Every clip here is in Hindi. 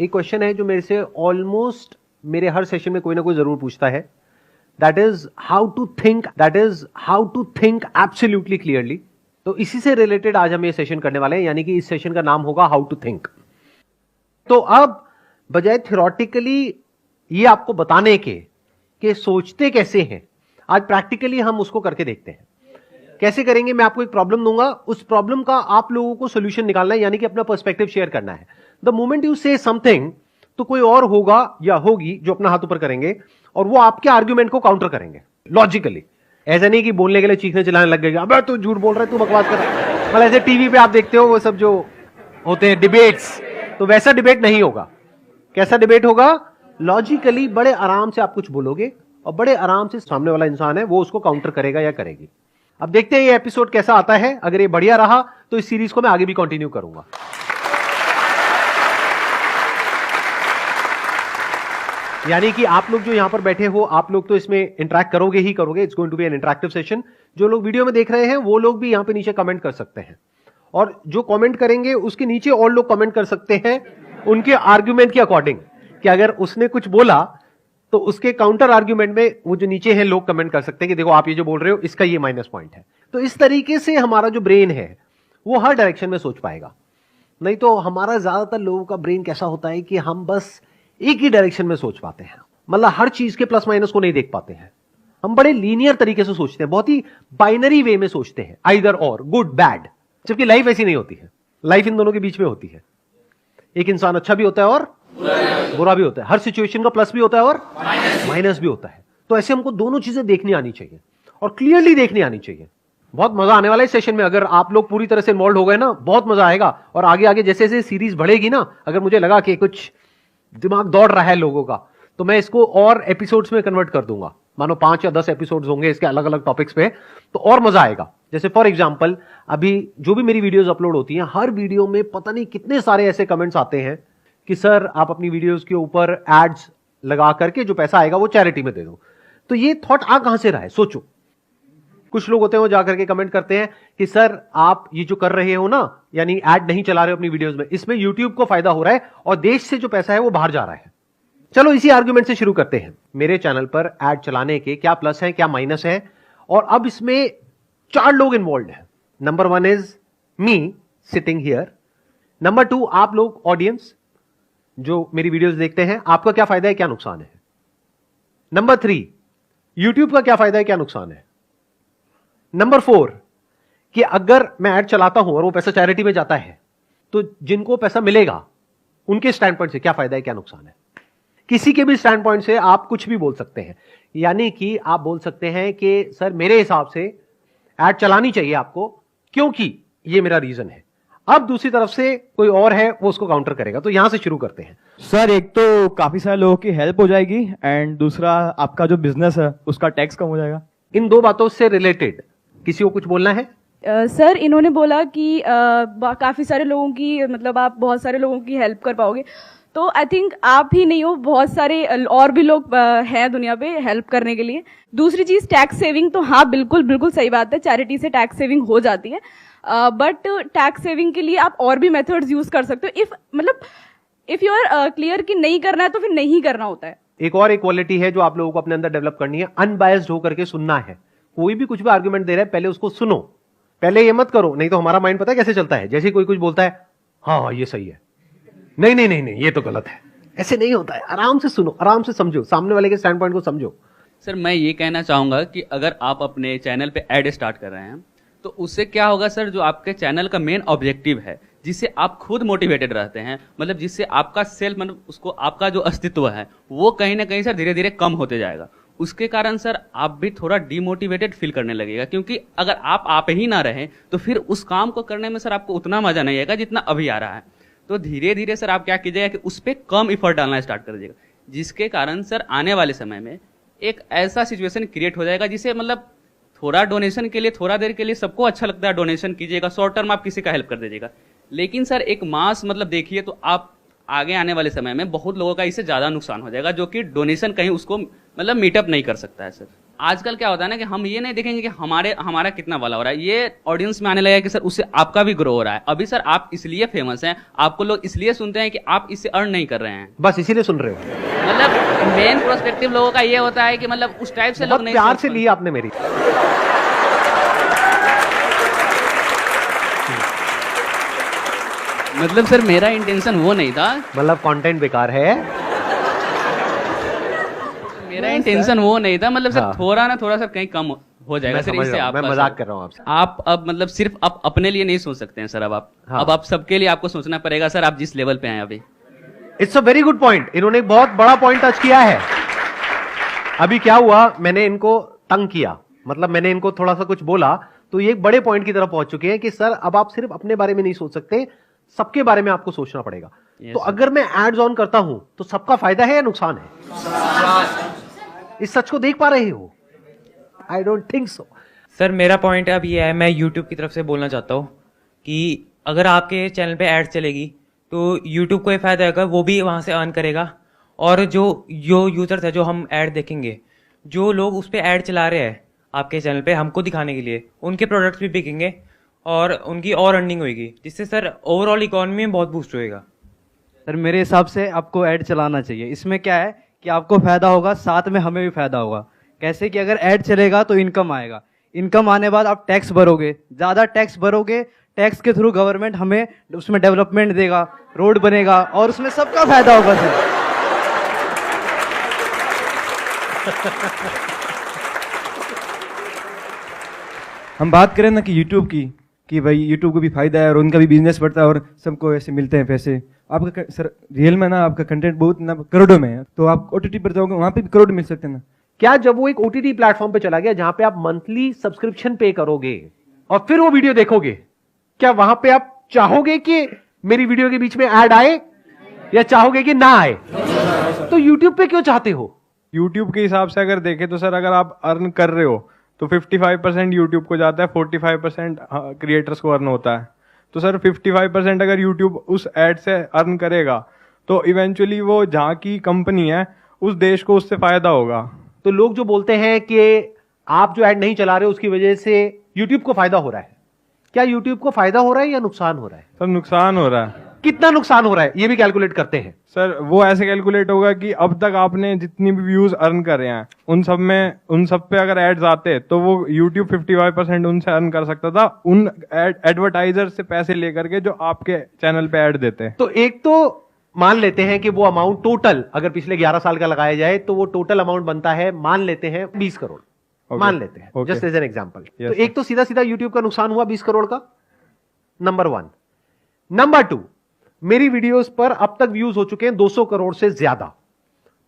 एक क्वेश्चन है जो मेरे से ऑलमोस्ट मेरे हर सेशन में कोई ना कोई जरूर पूछता है, that is how to think absolutely clearly. तो इसी से रिलेटेड आज हम ये सेशन करने वाले हैं, यानी कि इस सेशन का नाम होगा हाउ टू थिंक। तो अब बजाय थियोरेटिकली ये आपको बताने के कि सोचते कैसे हैं, आज प्रैक्टिकली हम उसको करके देखते हैं। कैसे करेंगे? मैं आपको एक प्रॉब्लम दूंगा, उस प्रॉब्लम का आप लोगों को सोल्यूशन निकालना है, यानी कि अपना पर्सपेक्टिव शेयर करना है। द मोमेंट यू से समथिंग, तो कोई और होगा या होगी जो अपना हाथ ऊपर करेंगे और वो आपके आर्ग्यूमेंट को काउंटर करेंगे लॉजिकली। ऐसा नहीं कि बोलने के लिए चीखने चिल्लाने लग गए, अबे तू झूठ बोल रहा है, तू बकवास कर रहा है। मतलब ऐसे टीवी पे आप देखते हो वो सब जो होते हैं डिबेट्स, तो वैसा डिबेट नहीं होगा। कैसा डिबेट होगा? लॉजिकली बड़े आराम से आप कुछ बोलोगे और बड़े आराम से सामने वाला इंसान है वो उसको काउंटर करेगा या करेगी। अब देखते हैं ये एपिसोड कैसा आता है। अगर ये बढ़िया रहा तो इस सीरीज को मैं आगे भी कंटिन्यू करूंगा। यानी कि आप लोग जो यहां पर बैठे हो, आप लोग तो इसमें इंटरेक्ट करोगे ही करोगे। It's going to be an interactive session. जो लोग वीडियो में देख रहे हैं वो लोग भी यहां पे नीचे कमेंट कर सकते हैं, और जो कमेंट करेंगे उसके नीचे और लोग कमेंट कर सकते हैं उनके आर्ग्यूमेंट के अकॉर्डिंग, कि अगर उसने कुछ बोला तो उसके काउंटर आर्ग्यूमेंट में वो जो नीचे हैं लोग कमेंट कर सकते हैं कि देखो आप ये जो बोल रहे हो इसका ये माइनस पॉइंट है। तो इस तरीके से हमारा जो ब्रेन है वो हर डायरेक्शन में सोच पाएगा। नहीं तो हमारा ज्यादातर लोगों का ब्रेन कैसा होता है कि हम बस एक ही डायरेक्शन में सोच पाते हैं, मतलब हर चीज के प्लस माइनस को नहीं देख पाते हैं। हम बड़े लीनियर तरीके से सोचते हैं, बहुत ही बाइनरी वे में सोचते हैं, आइदर और, गुड बैड। जबकि लाइफ ऐसी नहीं होती है, लाइफ इन दोनों के बीच में होती है। एक इंसान अच्छा भी होता है और बुरा भी होता है, हर सिचुएशन का प्लस भी होता है और माइनस भी होता है। तो ऐसे हमको दोनों चीजें देखनी आनी चाहिए और क्लियरली देखनी आनी चाहिए। बहुत मजा आने वाला है इस सेशन में। अगर आप लोग पूरी तरह से इन्वॉल्व हो गए ना, बहुत मजा आएगा। और आगे आगे जैसे जैसे सीरीज बढ़ेगी ना, अगर मुझे लगा कि कुछ दिमाग दौड़ रहा है लोगों का, तो मैं इसको और एपिसोड्स में कन्वर्ट कर दूंगा। मानो 5 या 10 एपिसोड्स होंगे इसके अलग अलग टॉपिक्स पे, तो और मजा आएगा। जैसे फॉर एग्जांपल अभी जो भी मेरी वीडियोस अपलोड होती हैं, हर वीडियो में पता नहीं कितने सारे ऐसे कमेंट्स आते हैं कि सर आप अपनी वीडियोस के ऊपर एड्स लगा करके जो पैसा आएगा वो चैरिटी में दे दो। तो ये थॉट आ कहां से रहा है? सोचो। कुछ लोग होते हैं वो जाकर के कमेंट करते हैं कि सर आप ये जो कर रहे हो ना, यानी एड नहीं चला रहे हो अपनी वीडियोस में, इसमें यूट्यूब को फायदा हो रहा है और देश से जो पैसा है वो बाहर जा रहा है। चलो इसी आर्ग्यूमेंट से शुरू करते हैं। मेरे चैनल पर एड चलाने के क्या प्लस है क्या माइनस है, और अब इसमें 4 लोग इन्वॉल्व हैं। Number 1 is me sitting here. Number 2 आप लोग ऑडियंस जो मेरी वीडियोस देखते हैं, आपका क्या फायदा है क्या नुकसान है। नंबर 3 यूट्यूब का क्या फायदा है क्या नुकसान है। नंबर 4 कि अगर मैं ऐड चलाता हूं और वो पैसा चैरिटी में जाता है तो जिनको पैसा मिलेगा उनके स्टैंड पॉइंट से क्या फायदा है क्या नुकसान है। किसी के भी स्टैंड पॉइंट से आप कुछ भी बोल सकते हैं। यानी कि आप बोल सकते हैं कि सर मेरे हिसाब से ऐड चलानी चाहिए आपको क्योंकि ये मेरा रीजन है। अब दूसरी तरफ से कोई और है वो उसको काउंटर करेगा। तो यहां से शुरू करते हैं। सर एक तो काफी सारे लोगों की हेल्प हो जाएगी, एंड दूसरा आपका जो बिजनेस है उसका टैक्स कम हो जाएगा। इन 2 बातों से रिलेटेड किसी को कुछ बोलना है? सर इन्होंने बोला कि काफी सारे लोगों की, मतलब आप बहुत सारे लोगों की हेल्प कर पाओगे। तो आई थिंक आप ही नहीं हो, बहुत सारे और भी लोग हैं दुनिया पे हेल्प करने के लिए। दूसरी चीज टैक्स सेविंग, तो हाँ बिल्कुल बिल्कुल सही बात है, चैरिटी से टैक्स सेविंग हो जाती है। बट टैक्स सेविंग के लिए आप और भी मेथड्स यूज कर सकते हो। इफ यू आर क्लियर कि नहीं करना है तो फिर नहीं करना होता है। एक और एक क्वालिटी है जो आप लोगों को अपने अंदर डेवलप करनी है, अनबायस्ड होकर के सुनना है। कोई भी कुछ भी आर्गुमेंट दे रहा है पहले उसको सुनो, पहले ये मत करो। नहीं तो हमारा माइंड पता है कैसे चलता है, जैसे कोई कुछ बोलता है हाँ ये सही है, नहीं नहीं नहीं नहीं ये तो गलत है। ऐसे नहीं होता है। आराम से सुनो, आराम से समझो, सामने वाले के स्टैंड पॉइंट को समझो। सर मैं ये कहना चाहूंगा कि अगर आप अपने चैनल पे ऐड स्टार्ट कर रहे हैं तो उससे क्या होगा सर, जो आपके चैनल का मेन ऑब्जेक्टिव है, जिससे आप खुद मोटिवेटेड रहते हैं, मतलब जिससे आपका सेल्फ, मतलब उसको आपका जो अस्तित्व है वो कहीं ना कहीं सर धीरे धीरे कम होते जाएगा। उसके कारण सर आप भी थोड़ा डिमोटिवेटेड फील करने लगेगा, क्योंकि अगर आप ही ना रहें तो फिर उस काम को करने में सर आपको उतना मजा नहीं आएगा जितना अभी आ रहा है। तो धीरे धीरे सर आप क्या कीजिएगा कि उस पर कम इफर्ट डालना स्टार्ट कर दीजिएगा, जिसके कारण सर आने वाले समय में एक ऐसा सिचुएशन क्रिएट हो जाएगा जिसे, मतलब थोड़ा डोनेशन के लिए, थोड़ा देर के लिए सबको अच्छा लगता है, डोनेशन कीजिएगा, शॉर्ट टर्म आप किसी का हेल्प कर दीजिएगा। लेकिन सर एक मास मतलब देखिए तो आप आगे आने वाले समय में बहुत लोगों का इससे ज्यादा नुकसान हो जाएगा, जो कि डोनेशन कहीं उसको मतलब मीटअप नहीं कर सकता है सर। आजकल क्या होता है ना कि हम ये नहीं देखेंगे कि हमारा कितना वाला हो रहा है, ये ऑडियंस में आने लगा कि सर उससे आपका भी ग्रो हो रहा है। अभी सर आप इसलिए फेमस हैं, आपको लोग इसलिए सुनते हैं कि आप इससे अर्न नहीं कर रहे हैं, बस इसीलिए सुन रहे हो। मतलब मेन प्रोस्पेक्टिव लोगों का ये होता है कि मतलब उस टाइप से लोग बहुत नहीं प्यार सोच से पाते। ली आपने मेरी। मतलब सर मेरा इंटेंशन वो नहीं था, मतलब कंटेंट बेकार है। मेरा इंटेंशन वो नहीं था, मतलब सर हाँ। थोड़ा सा कहीं कम हो जाएगा मैं सर, समझ इससे रहा हूं, मैं आपका मजाक सर- कर रहा हूं आपसे। आप अब मतलब सिर्फ आप अपने लिए नहीं सोच सकते हैं सर, अब आप हाँ। अब आप सबके लिए आपको सोचना पड़ेगा सर, आप जिस लेवल पे हैं अभी। It's a very good point. इन्होंने एक बहुत बड़ा पॉइंट टच किया है। अभी क्या हुआ, मैंने इनको तंग किया, मतलब मैंने इनको थोड़ा सा कुछ बोला, तो ये एक बड़े पॉइंट की तरफ पहुंच चुके हैं कि सर अब आप सिर्फ अपने बारे में नहीं सोच सकते, सबके बारे में आपको सोचना पड़ेगा। Yes, तो sir. अगर मैं एड्स ऑन करता हूं तो सबका फायदा है या नुकसान है? इस सच को देख पा रहे हो? I don't think so. Sir मेरा पॉइंट अब ये है, मैं यूट्यूब की तरफ से बोलना चाहता हूँ कि अगर आपके चैनल पे एड चलेगी तो यूट्यूब को ये फायदा होगा, वो भी वहाँ से अर्न करेगा, और जो यूजर्स है जो हम ऐड देखेंगे, जो लोग उस पर ऐड चला रहे हैं आपके चैनल पे हमको दिखाने के लिए, उनके प्रोडक्ट्स भी बिकेंगे और उनकी और अर्निंग होगी, जिससे सर ओवरऑल इकोनॉमी में बहुत बूस्ट होएगा। सर मेरे हिसाब से आपको ऐड चलाना चाहिए। इसमें क्या है कि आपको फायदा होगा, साथ में हमें भी फायदा होगा। कैसे कि अगर ऐड चलेगा तो इनकम आएगा, इनकम आने बाद आप टैक्स भरोगे, ज़्यादा टैक्स भरोगे, टैक्स के थ्रू गवर्नमेंट हमें उसमें डेवलपमेंट देगा, रोड बनेगा और उसमें सबका फायदा होगा सर। हम बात करें ना कि यूट्यूब की, कि भाई यूट्यूब को भी फायदा है और उनका भी बिजनेस बढ़ता है और सबको ऐसे मिलते हैं पैसे। आपका सर रियल में ना आपका कंटेंट बहुत ना करोड़ों में है, तो आप ओटीटी पर जाओगे वहां पे भी करोड़ मिल सकते हैं ना। क्या जब वो एक ओटीटी प्लेटफॉर्म पे चला गया जहां पे आप मंथली सब्सक्रिप्शन पे करोगे और फिर वो वीडियो देखोगे, क्या वहां पे आप चाहोगे कि मेरी वीडियो के बीच में ऐड आए या चाहोगे कि ना आए? तो यूट्यूब पे क्यों चाहते हो? यूट्यूब के हिसाब से अगर देखें तो सर अगर आप अर्न कर रहे हो तो 55% यूट्यूब को जाता है, 45% क्रिएटर्स को अर्न होता है। तो सर 55% अगर यूट्यूब उस एड से अर्न करेगा तो इवेंचुअली वो जहाँ की कंपनी है उस देश को उससे फायदा होगा। तो लोग जो बोलते हैं कि आप जो ऐड नहीं चला रहे उसकी वजह से यूट्यूब को फायदा हो रहा है, क्या यूट्यूब को फायदा हो रहा है या नुकसान हो रहा है? सर नुकसान हो रहा है। कितना नुकसान हो रहा है ये भी कैलकुलेट करते हैं। सर वो ऐसे कैलकुलेट होगा कि अब तक आपने जितनी भी व्यूज अर्न करे हैं उन सब पे अगर एड्स आते तो वो YouTube 55% उनसे अर्न कर सकता था, उन एडवर्टाइजर से पैसे लेकर के जो आपके चैनल पे ऐड देते हैं। तो एक तो मान लेते हैं कि वो अमाउंट टोटल अगर पिछले 11 साल का लगाया जाए तो वो टोटल अमाउंट बनता है, मान लेते हैं 20 करोड़। Okay. मान लेते हैं Okay. Just as an example. Yes, तो sir. एक तो सीधा सीधा यूट्यूब का नुकसान हुआ 20 करोड़ का, नंबर 1। नंबर 2, मेरी वीडियोस पर अब तक व्यूज हो चुके हैं 200 करोड़ से ज्यादा।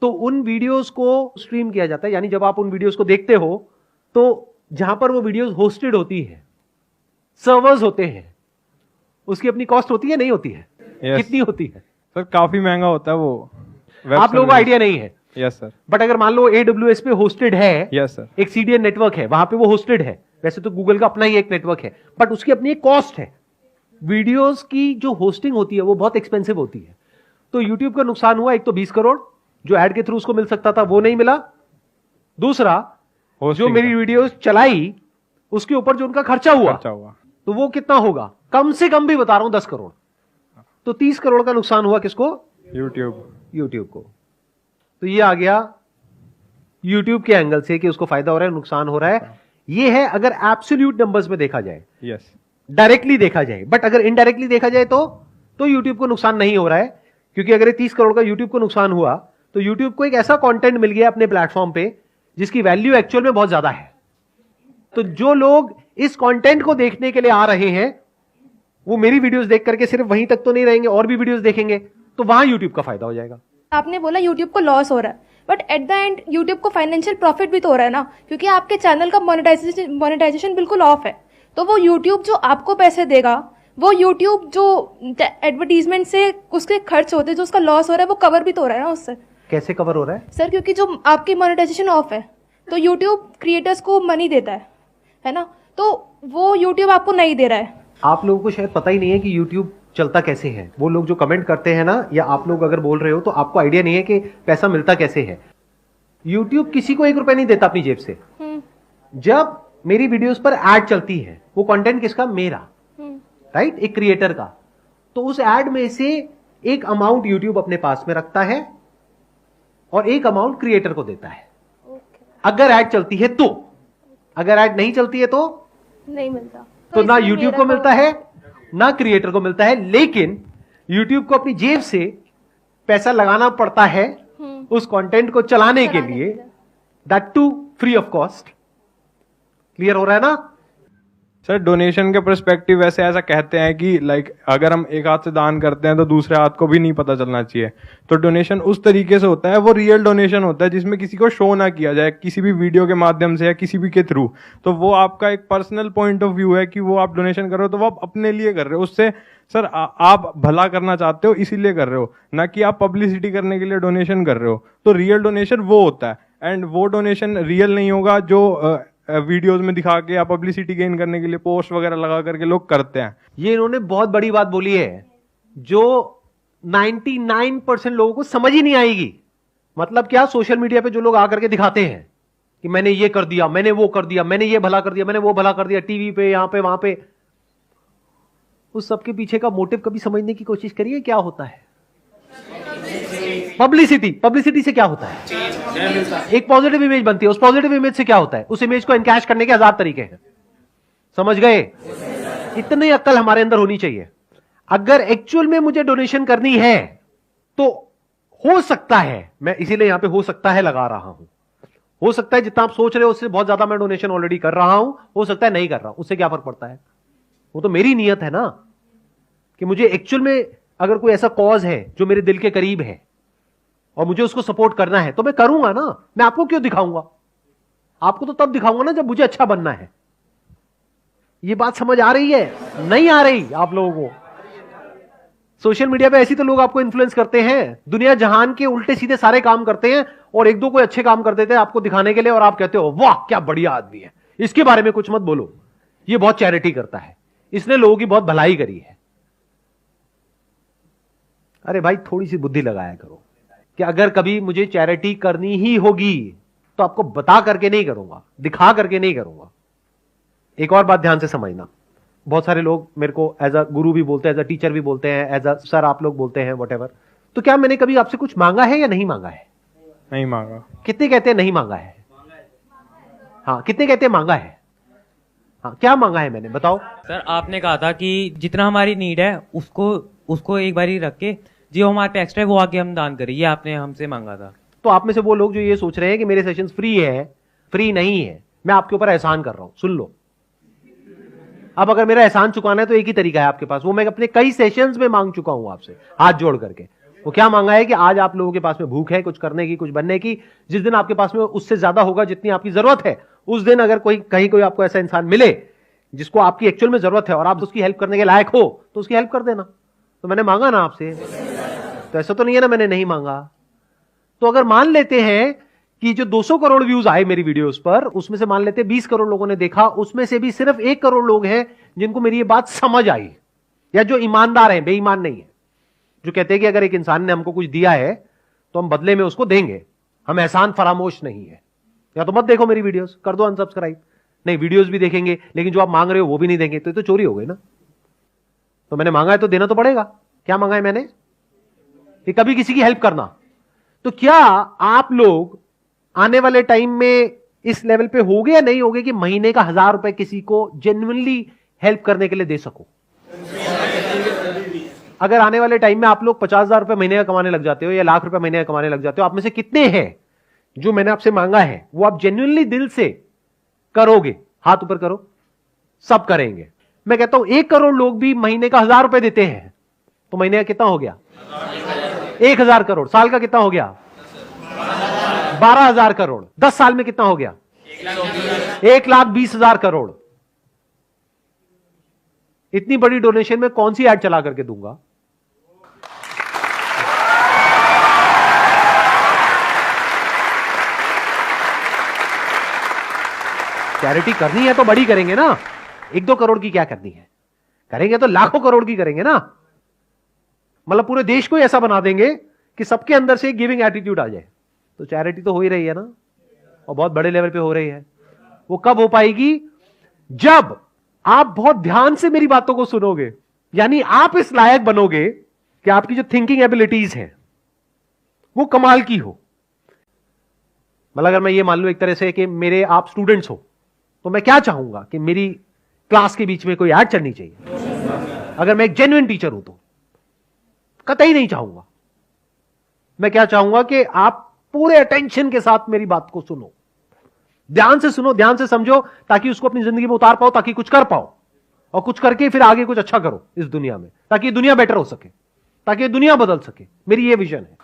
तो उन वीडियोस को स्ट्रीम किया जाता है, यानी जब आप उन वीडियोस को देखते हो तो जहां पर वो वीडियोस होस्टेड होती है, सर्वर्स होते हैं, उसकी अपनी कॉस्ट होती है, नहीं होती है? Yes. कितनी होती है? सर काफी महंगा होता है वो। आप लोगों को आइडिया नहीं है, यस सर। बट अगर मान लो AWS पे होस्टेड है, यस सर। एक CDN नेटवर्क है, वहां पे वो होस्टेड है। वैसे तो गूगल का अपना ही एक नेटवर्क है, बट उसकी अपनी एक कॉस्ट है। वीडियोस की जो होस्टिंग होती है वो बहुत एक्सपेंसिव होती है। तो यूट्यूब का नुकसान हुआ, एक तो 20 करोड़ जो ऐड के थ्रू उसको मिल सकता था वो नहीं मिला, दूसरा जो Hosting मेरी का। वीडियोस चलाई उसके ऊपर जो उनका खर्चा हुआ तो वो कितना होगा? कम से कम भी बता रहा हूं 10 करोड़। तो 30 करोड़ का नुकसान हुआ किसको? यूट्यूब को। तो ये आ गया यूट्यूब के एंगल से कि उसको फायदा हो रहा है, नुकसान हो रहा है। ये है अगर एब्सोल्यूट नंबर्स में देखा जाए, यस। डायरेक्टली देखा जाए। बट अगर इनडायरेक्टली देखा जाए तो यूट्यूब को नुकसान नहीं हो रहा है, क्योंकि अगर ये 30 करोड़ का यूट्यूब को नुकसान हुआ तो यूट्यूब को एक ऐसा कंटेंट मिल गया अपने प्लेटफॉर्म पे जिसकी वैल्यू एक्चुअल में बहुत ज्यादा है। तो जो लोग इस कंटेंट को देखने के लिए आ रहे हैं वो मेरी वीडियोस देख करके सिर्फ वहीं तक तो नहीं रहेंगे, और भी वीडियोस देखेंगे, तो वहां यूट्यूब का फायदा हो जाएगा। आपने बोला यूट्यूब को लॉस हो रहा है, but at the end YouTube को फाइनेंशियल प्रॉफिट भी तो हो रहा है ना, क्योंकि आपके चैनल का मोनेटाइजेशन बिल्कुल ऑफ है। तो वो यूट्यूब जो आपको पैसे देगा, वो यूट्यूब जो एडवर्टीजमेंट से उसके खर्च होते हैं, जो उसका लॉस हो रहा है, वो कवर भी तो हो रहा है ना उससे। कैसे कवर हो रहा है सर? क्योंकि जो आपकी मोनेटाइजेशन ऑफ है तो यूट्यूब क्रिएटर्स को मनी देता है ना, तो वो यूट्यूब आपको नहीं दे रहा है। आप लोगों को शायद पता ही नहीं है कि यूट्यूब चलता कैसे है। वो लोग जो कमेंट करते हैं ना, या आप लोग अगर बोल रहे हो तो आपको आइडिया नहीं है कि पैसा मिलता कैसे है। यूट्यूब किसी को 1 रुपया नहीं देता अपनी जेब से। जब मेरी वीडियोस पर एड चलती है, वो कंटेंट किसका? मेरा, राइट, एक क्रिएटर का। तो उस एड में से एक अमाउंट यूट्यूब अपने पास में रखता है और एक अमाउंट क्रिएटर को देता है, अगर एड चलती है तो। अगर एड नहीं चलती है तो नहीं मिलता। तो ना इसमें यूट्यूब मेरा को मिलता है ना क्रिएटर को मिलता है, लेकिन यूट्यूब को अपनी जेब से पैसा लगाना पड़ता है उस कंटेंट को चलाने के लिए, that too free of cost. Clear हो रहा है ना? सर डोनेशन के पर्सपेक्टिव वैसे ऐसा कहते हैं कि लाइक अगर हम एक हाथ से दान करते हैं तो दूसरे हाथ को भी नहीं पता चलना चाहिए। तो डोनेशन उस तरीके से होता है, वो रियल डोनेशन होता है जिसमें किसी को शो ना किया जाए किसी भी वीडियो के माध्यम से या किसी भी के थ्रू। तो वो आपका एक पर्सनल पॉइंट ऑफ व्यू है कि वो आप डोनेशन कर रहे हो तो वो आप अपने लिए कर रहे हो, उससे सर आप भला करना चाहते हो इसीलिए कर रहे हो, ना कि आप पब्लिसिटी करने के लिए डोनेशन कर रहे हो। तो रियल डोनेशन वो होता है, एंड वो डोनेशन रियल नहीं होगा जो वीडियोस में दिखा के या पब्लिसिटी गेन करने के लिए पोस्ट वगैरह लगा करके लोग करते हैं। ये इन्होंने बहुत बड़ी बात बोली है जो 99% लोगों को समझ ही नहीं आएगी। मतलब क्या? सोशल मीडिया पे जो लोग आकर के दिखाते हैं कि मैंने ये कर दिया, मैंने वो कर दिया, मैंने ये भला कर दिया, मैंने वो भला कर दिया, टीवी पे, यहां पे, वहां पे, उस सबके पीछे का मोटिव कभी समझने की कोशिश करिए क्या होता है। पब्लिसिटी, पब्लिसिटी से क्या होता है? एक पॉजिटिव इमेज बनती है, उस पॉजिटिव इमेज से क्या होता है? उस इमेज को एनकैश करने के 1000 तरीके हैं। समझ गए? इतनी अक्ल हमारे अंदर होनी चाहिए। अगर एक्चुअल में मुझे डोनेशन करनी है तो हो सकता है, मैं इसीलिए यहां पे हो सकता है लगा रहा हूं, हो सकता है जितना आप सोच रहे हो उससे बहुत ज्यादा मैं डोनेशन ऑलरेडी कर रहा हूं, हो सकता है नहीं कर रहा हूं, उससे क्या फर्क पड़ता है? वो तो मेरी नीयत है ना कि मुझे एक्चुअल में अगर कोई ऐसा कॉज है जो मेरे दिल के करीब है और मुझे उसको सपोर्ट करना है तो मैं करूंगा ना। मैं आपको क्यों दिखाऊंगा? आपको तो तब दिखाऊंगा ना जब मुझे अच्छा बनना है। ये बात समझ आ रही है? नहीं आ रही आप लोगों को? सोशल मीडिया पे ऐसी तो लोग आपको इन्फ्लुएंस करते हैं, दुनिया जहान के उल्टे सीधे सारे काम करते हैं और एक दो कोई अच्छे काम कर देते हैं आपको दिखाने के लिए, और आप कहते हो वाह क्या बढ़िया आदमी है, इसके बारे में कुछ मत बोलो, ये बहुत चैरिटी करता है, इसने लोगों की बहुत भलाई करी है। अरे भाई थोड़ी सी बुद्धि लगाया करो कि अगर कभी मुझे चैरिटी करनी ही होगी तो आपको बता करके नहीं करूंगा, दिखा करके नहीं करूंगा। एक और बात ध्यान से समझना, बहुत सारे लोग मेरे को एज अ गुरु भी बोलते हैं, एज अ टीचर भी बोलते हैं, एज अ सर आप लोग बोलते हैं, व्हाटएवर। तो क्या मैंने कभी आपसे कुछ मांगा है या नहीं मांगा है? नहीं मांगा। कितने कहते हैं नहीं मांगा है? हाँ, कितने कहते हैं मांगा है? हाँ, क्या मांगा है मैंने, बताओ। सर आपने कहा था कि जितना हमारी नीड है उसको एक बार ही रख के जो हमारे पे एक्स्ट्रा है वो आगे हम दान करें, ये आपने हमसे मांगा था। तो आप में से वो लोग जो ये सोच रहे हैं कि मेरे सेशंस फ्री है, फ्री नहीं है, मैं आपके ऊपर एहसान कर रहा हूं, सुन लो। अब अगर मेरा एहसान चुकाना है तो एक ही तरीका है आपके पास, वो मैं अपने कई सेशंस में मांग चुका हूं आपसे हाथ जोड़ करके। वो क्या मांगा है कि आज आप लोगों के पास में भूख है कुछ करने की, कुछ बनने की, जिस दिन आपके पास में उससे ज्यादा होगा जितनी आपकी जरूरत है, उस दिन अगर कहीं कोई आपको ऐसा इंसान मिले जिसको आपकी एक्चुअल में जरूरत है और आप उसकी हेल्प करने के लायक हो तो उसकी हेल्प कर देना। तो मैंने मांगा ना आपसे, तो ऐसा तो नहीं है ना मैंने नहीं मांगा। तो अगर मान लेते हैं कि जो 200 करोड़ व्यूज आए मेरी वीडियोस पर, उसमें से मान लेते 20 करोड़ लोगों ने देखा, उसमें से भी सिर्फ 1 करोड़ लोग हैं जिनको मेरी ये बात समझ आई, या जो ईमानदार हैं, बेईमान नहीं है, जो कहते हैं कि अगर एक इंसान ने हमको कुछ दिया है तो हम बदले में उसको देंगे, हम एहसान फरामोश नहीं है। या तो मत देखो मेरी वीडियोस, कर दो अनसब्सक्राइब। नहीं, वीडियोस भी देखेंगे लेकिन जो आप मांग रहे हो वो भी नहीं देंगे, तो ये तो चोरी हो गई ना। तो मैंने मांगा है तो देना तो पड़ेगा। क्या मांगा है मैंने? कि कभी किसी की हेल्प करना। तो क्या आप लोग आने वाले टाइम में इस लेवल पे होगे या नहीं होगे कि महीने का 1000 रुपए किसी को जेन्युइनली हेल्प करने के लिए दे सको? अगर आने वाले टाइम में आप लोग 50,000 रुपए महीने का कमाने लग जाते हो या लाख रुपए महीने का कमाने लग जाते हो, आप में से कितने हैं जो मैंने आपसे मांगा है वो आप जेन्युइनली दिल से करोगे? हाथ ऊपर करो। सब करेंगे। मैं कहता हूं 1 करोड़ लोग भी महीने का 1000 रुपए देते हैं तो महीने का कितना हो गया? 1000 करोड़। साल का कितना हो गया? 12,000 करोड़। 10 साल में कितना हो गया? 1,20,000 करोड़। इतनी बड़ी डोनेशन में कौन सी ऐड चला करके दूंगा? चैरिटी करनी है तो बड़ी करेंगे ना। 1-2 करोड़ की क्या करनी है? करेंगे तो लाखों करोड़ की करेंगे ना। मतलब पूरे देश को ऐसा बना देंगे कि सबके अंदर से गिविंग एटीट्यूड आ जाए। तो चैरिटी तो हो ही रही है ना, और बहुत बड़े लेवल पे हो रही है। वो कब हो पाएगी? जब आप बहुत ध्यान से मेरी बातों को सुनोगे, यानी आप इस लायक बनोगे कि आपकी जो थिंकिंग एबिलिटीज हैं वो कमाल की हो। मतलब अगर मैं ये मान लूं एक तरह से कि मेरे आप स्टूडेंट्स हो, तो मैं क्या चाहूंगा कि मेरी क्लास के बीच में कोई ऐड चलनी चाहिए। अगर मैं एक जेन्युइन टीचर हूं तो कतई नहीं चाहूंगा। मैं क्या चाहूंगा कि आप पूरे अटेंशन के साथ मेरी बात को सुनो, ध्यान से सुनो, ध्यान से समझो, ताकि उसको अपनी जिंदगी में उतार पाओ, ताकि कुछ कर पाओ, और कुछ करके फिर आगे कुछ अच्छा करो इस दुनिया में, ताकि दुनिया बेटर हो सके, ताकि दुनिया बदल सके। मेरी ये विजन है।